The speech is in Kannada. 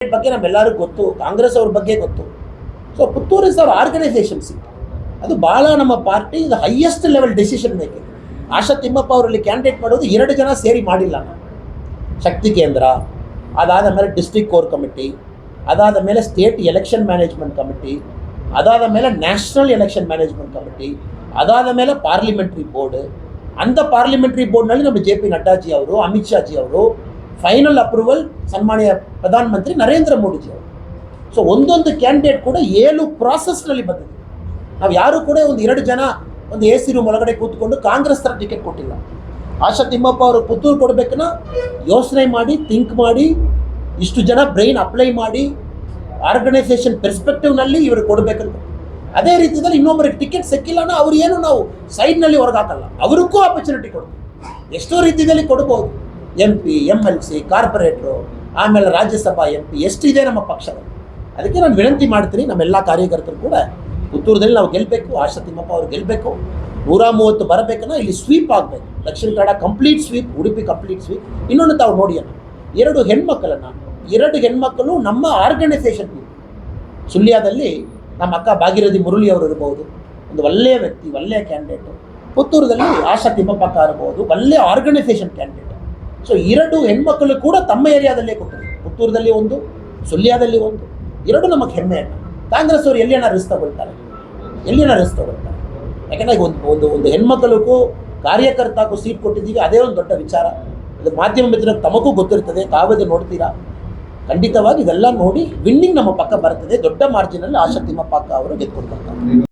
ಬಗ್ಗೆ ನಮ್ಮೆಲ್ಲರಿಗೂ ಗೊತ್ತು, ಕಾಂಗ್ರೆಸ್ ಅವ್ರ ಬಗ್ಗೆ ಗೊತ್ತು. So Puttur is our organisation seat. ಅದು ಭಾಳ ನಮ್ಮ ಪಾರ್ಟಿ ಇದು highest level decision making. Asha Thimmappa ಅವರಲ್ಲಿ ಕ್ಯಾಂಡಿಡೇಟ್ ಮಾಡೋದು 2 ಜನ ಸೇರಿ ಮಾಡಿಲ್ಲ. ಶಕ್ತಿ ಕೇಂದ್ರ, ಅದಾದ ಮೇಲೆ ಡಿಸ್ಟ್ರಿಕ್ಟ್ ಕೋರ್ ಕಮಿಟಿ, ಅದಾದ ಮೇಲೆ ಸ್ಟೇಟ್ ಎಲೆಕ್ಷನ್ ಮ್ಯಾನೇಜ್ಮೆಂಟ್ ಕಮಿಟಿ, ಅದಾದ ಮೇಲೆ ನ್ಯಾಷನಲ್ ಎಲೆಕ್ಷನ್ ಮ್ಯಾನೇಜ್ಮೆಂಟ್ ಕಮಿಟಿ, ಅದಾದ ಮೇಲೆ ಪಾರ್ಲಿಮೆಂಟ್ರಿ ಬೋರ್ಡ್. ಅಂಥ ಪಾರ್ಲಿಮೆಂಟ್ರಿ ಬೋರ್ಡ್ನಲ್ಲಿ ನಮ್ಮ JP ನಡ್ಡಾಜಿ ಅವರು, ಅಮಿತ್ ಶಾಜಿ ಅವರು, ಫೈನಲ್ ಅಪ್ರೂವಲ್ ಸನ್ಮಾನ್ಯ ಪ್ರಧಾನಮಂತ್ರಿ ನರೇಂದ್ರ ಮೋದಿಜಿ ಅವರು. ಸೊ ಒಂದೊಂದು ಕ್ಯಾಂಡಿಡೇಟ್ ಕೂಡ 7 ಪ್ರಾಸೆಸ್ನಲ್ಲಿ ಬಂದಿದೆ. ನಾವು ಯಾರೂ ಕೂಡ ಒಂದು 2 ಜನ ಒಂದು AC ರೂಮ್ ಒಳಗಡೆ ಕೂತ್ಕೊಂಡು ಕಾಂಗ್ರೆಸ್ ಥರ ಟಿಕೆಟ್ ಕೊಟ್ಟಿಲ್ಲ. ಆಶಾ ತಿಮ್ಮಪ್ಪ ಅವರು ಪುತ್ತೂರು ಕೊಡಬೇಕನ್ನ ಯೋಚನೆ ಮಾಡಿ, ಥಿಂಕ್ ಮಾಡಿ, ಇಷ್ಟು ಜನ ಬ್ರೈನ್ ಅಪ್ಲೈ ಮಾಡಿ, ಆರ್ಗನೈಸೇಷನ್ ಪರ್ಸ್ಪೆಕ್ಟಿವ್ನಲ್ಲಿ ಇವರು ಕೊಡಬೇಕಂತ. ಅದೇ ರೀತಿಯಲ್ಲಿ ಇನ್ನೊಬ್ಬರಿಗೆ ಟಿಕೆಟ್ ಸಿಕ್ಕಿಲ್ಲನ ಅವ್ರು ಏನು ನಾವು ಸೈಡ್ನಲ್ಲಿ ಹೊರಗಾಕಲ್ಲ, ಅವ್ರಿಗೂ ಆಪರ್ಚುನಿಟಿ ಕೊಡ್ತೀವಿ. ಎಷ್ಟೋ ರೀತಿಯಲ್ಲಿ ಕೊಡ್ಬೋದು. MP, MLC, ಕಾರ್ಪೊರೇಟ್ರು, ಆಮೇಲೆ ರಾಜ್ಯಸಭಾ MP ಎಷ್ಟಿದೆ ನಮ್ಮ ಪಕ್ಷದಲ್ಲಿ. ಅದಕ್ಕೆ ನಾನು ವಿನಂತಿ ಮಾಡ್ತೀನಿ ನಮ್ಮೆಲ್ಲ ಕಾರ್ಯಕರ್ತರು ಕೂಡ ಪುತ್ತೂರದಲ್ಲಿ ನಾವು ಗೆಲ್ಲಬೇಕು. ಆಶಾ ತಿಮ್ಮಪ್ಪ ಅವರು ಗೆಲ್ಲಬೇಕು. 130 ಬರಬೇಕನ್ನ ಇಲ್ಲಿ ಸ್ವೀಪ್ ಆಗಬೇಕು. Dakshina Kannada complete sweep, Udupi complete sweep. ಇನ್ನೊಂದು ತಾವು ನೋಡಿ ಅಣ್ಣ, 2 ಹೆಣ್ಮಕ್ಕಳು ನಮ್ಮ ಆರ್ಗನೈಸೇಷನ್. ಸುಳ್ಯದಲ್ಲಿ ನಮ್ಮ ಅಕ್ಕ ಭಾಗೀರಥಿ ಮುರಳಿ ಅವರು ಇರ್ಬೋದು, ಒಂದು ಒಳ್ಳೆಯ ವ್ಯಕ್ತಿ, ಒಳ್ಳೆಯ ಕ್ಯಾಂಡಿಡೇಟು. ಪುತ್ತೂರದಲ್ಲಿ ಆಶಾ ತಿಮ್ಮಪ್ಪ ಇರ್ಬೋದು, ಒಳ್ಳೆಯ ಆರ್ಗನೈಸೇಷನ್ ಕ್ಯಾಂಡಿಡೇಟ್. ಸೊ 2 ಹೆಣ್ಮಕ್ಕಳು ಕೂಡ ತಮ್ಮ ಏರಿಯಾದಲ್ಲೇ ಕೊಟ್ಟರು. ಪುತ್ತೂರದಲ್ಲಿ ಒಂದು, ಸುಳ್ಯದಲ್ಲಿ ಒಂದು. 2 ನಮಗೆ ಹೆಮ್ಮೆ. ಕಾಂಗ್ರೆಸ್ ಅವರು ಎಲ್ಲಿನ ರಿಸ್ಕ್ ತಗೊಳ್ತಾರೆ. ಯಾಕೆಂದರೆ ಒಂದು ಹೆಣ್ಮಕ್ಕಳಿಗೂ ಕಾರ್ಯಕರ್ತಕ್ಕೂ ಸೀಟ್ ಕೊಟ್ಟಿದ್ದೀವಿ, ಅದೇ ಒಂದು ದೊಡ್ಡ ವಿಚಾರ. ಅದು ಮಾಧ್ಯಮ ಮಿತ್ರರಿಗೆ ತಮಗೂ ಗೊತ್ತಿರ್ತದೆ, ತಾವದು ನೋಡ್ತೀರಾ. ಖಂಡಿತವಾಗಿ ಇದೆಲ್ಲ ನೋಡಿ ವಿನ್ನಿಂಗ್ ನಮ್ಮ ಪಕ್ಕ ಬರ್ತದೆ. ದೊಡ್ಡ ಮಾರ್ಜಿನಲ್ಲಿ ಆಶಾ ತಿಮ್ಮಪ್ಪ ಅವರು ಗೆದ್ದುಕೊಡ್ತಾರೆ.